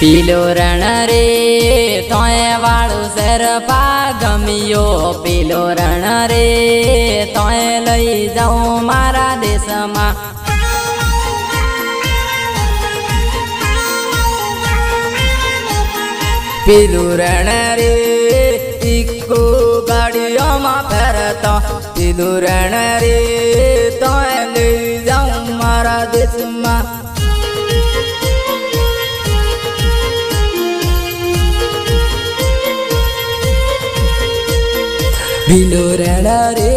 पीलो रण रे तोय वाळू सरपा गमियो पीलो रण रे तोय लई जाऊं मारा देश में। पीलू रण रे इको गाड़ियों में फेरता पीलू रण रे तोय लई जाऊं मारा देश में। पीलो रण रे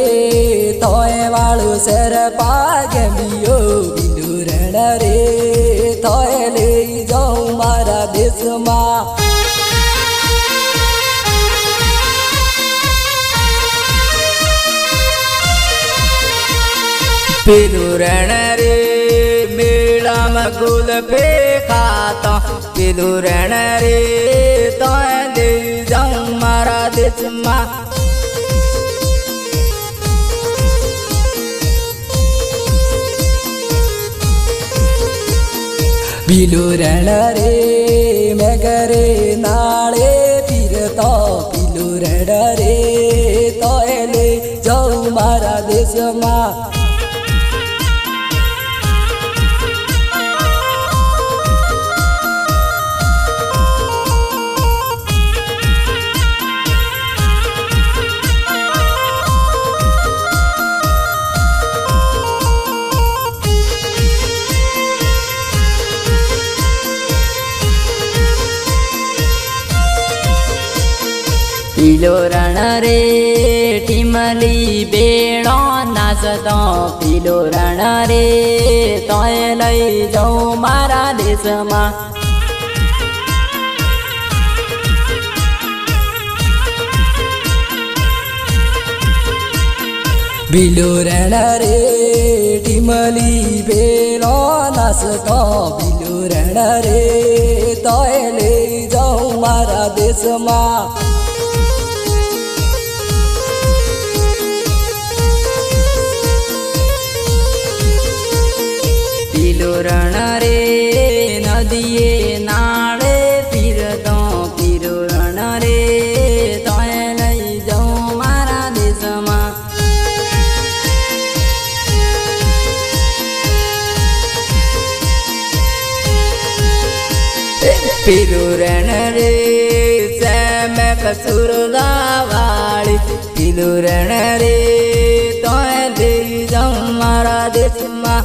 तोय वाळू सरपा गमियो पीलू रण रे तोय लई जाऊं मारा देश में। पीलू रण रे मेला में गुल पे खाता पीलू रण रे तोय लई जाऊं मारा देश में। पीलू रण रे मैं करे नाले फिरता पीलू रण रे तोय ले जाऊं मारा देश में। पीलो रण रे टिमली बेड़ो नाचतो पीलो रण रे तोय लई जाऊं मारा देश में। पीलो रण रे टिमली बेड़ो नाचतो पीलो रण रे तोय लई जाऊं मारा देश में। पीलो रण रे नदिये नाले फिरतो पीलो रण रे तोय लई जाऊं मारा देश में। पीलो रण रे सैम कसूर वाली पीलो रण रे तोय लई जाऊं मारा देश में।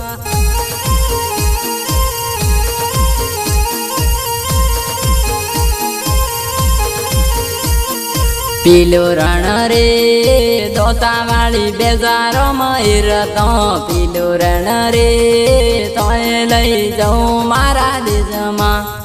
पीलो रण रे दोता वाली बेजारो मरतो पीलो रण रे तोय लई जाऊं मारा देश में।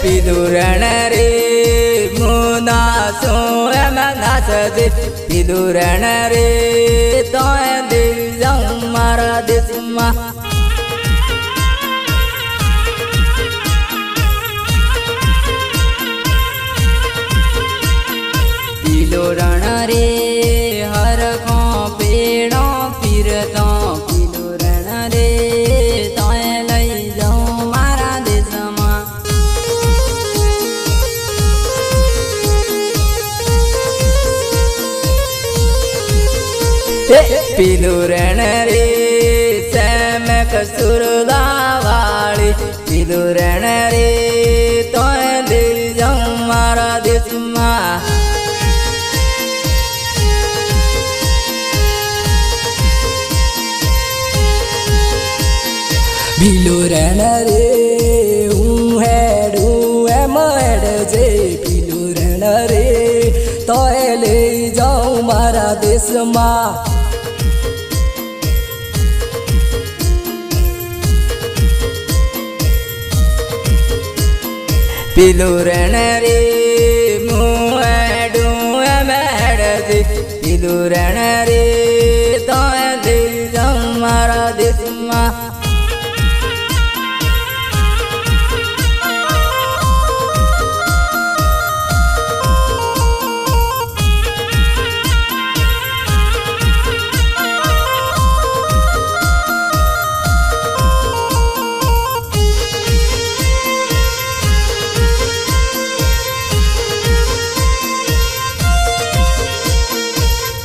पीलू रण रे मुना सोम नाच दे पीलू रण रे तोय लई जाऊं मारा देश में। पीलो रण रे हर को पेड़ों फिरतो पीलो रण रे तोय लई जाऊं मारा देश में। पीलू रण रे सैम कसूर वाली पीलू रण रे तोय लई जाऊं मारा देश में। पीलो रण रे हेडू एमड जे पीलू रण रे तोय लई जाऊं मारा देश में। पीलू रण रे मुँह डूँ मेड़ दे पीलू પીલું રણ રે તોય લઈ જાઉં મારા દેશમાં.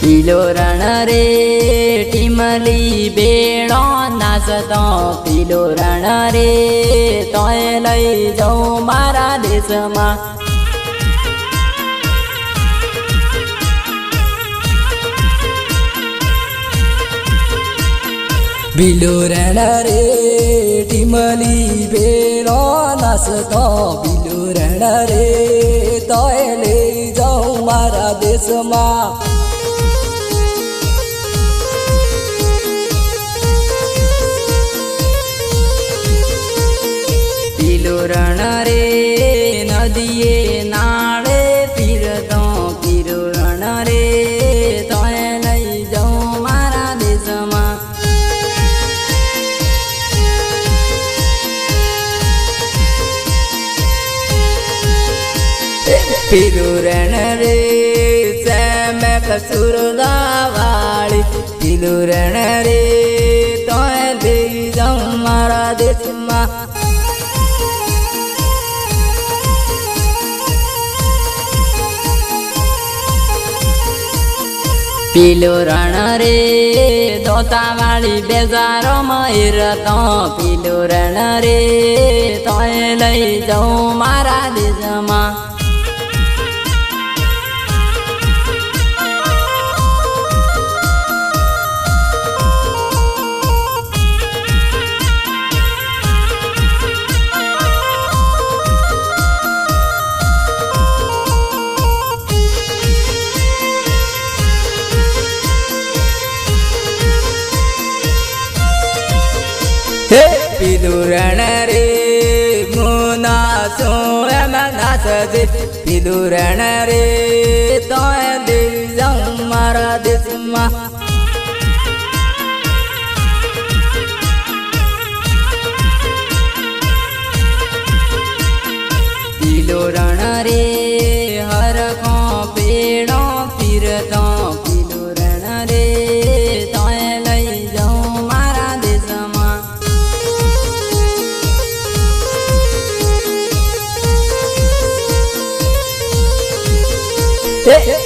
પીલો રણ રે ટીમલી બેડો નાચતો પીલો રણ રે તોય લઈ જાઉં મારા દેશમાં. પીલો રણ રે ટીમલી બેડો નાચતો પીલો રણ રે તોય લઈ જાઉં મારા દેશમાં. પીલું રણ રે નદીએ નાળે પીરતો પીલું રણ રે તોય લઈ જાઉં મારા દેશમાં. પીલું રણ રે સેમ કસુરલા વાળી પીલું રણ રે તોય લઈ જાઉં મારા દેશમાં. પીલું રણ રે દોતાવાળી બેજારો મયરતો પીલું રણ રે તોય લઈ જાઉં મારા દેશમાં. પીલું રણ રે મુના સો એમ નાચજે પીલું રણ રે તોય લઈ જાઉં મારા દેશમાં. પીલું રણ રે હરખો પેડો પીરતો પીલું રણ રે તોય લઈ જાઉં મારા દેશમાં.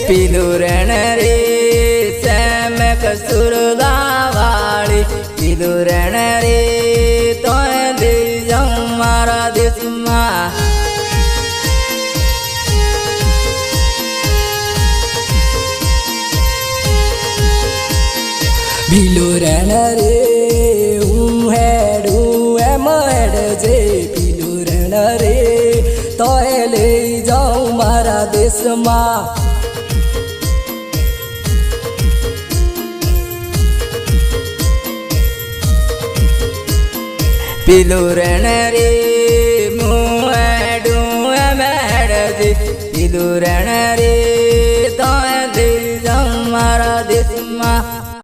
પીલું રણ રે સેમ કસુરલા વાળી પીલું રણ રે તોય લઈ જાઉં મારા દેશમાં. પીલું રણ રે હું હેડું એમ હેડજે પીલું રણ રે તોય લઈ જાઉં મારા દેશમાં. પીલું રણ રે હું હેડું એમ હેડજે પીલું રણ રે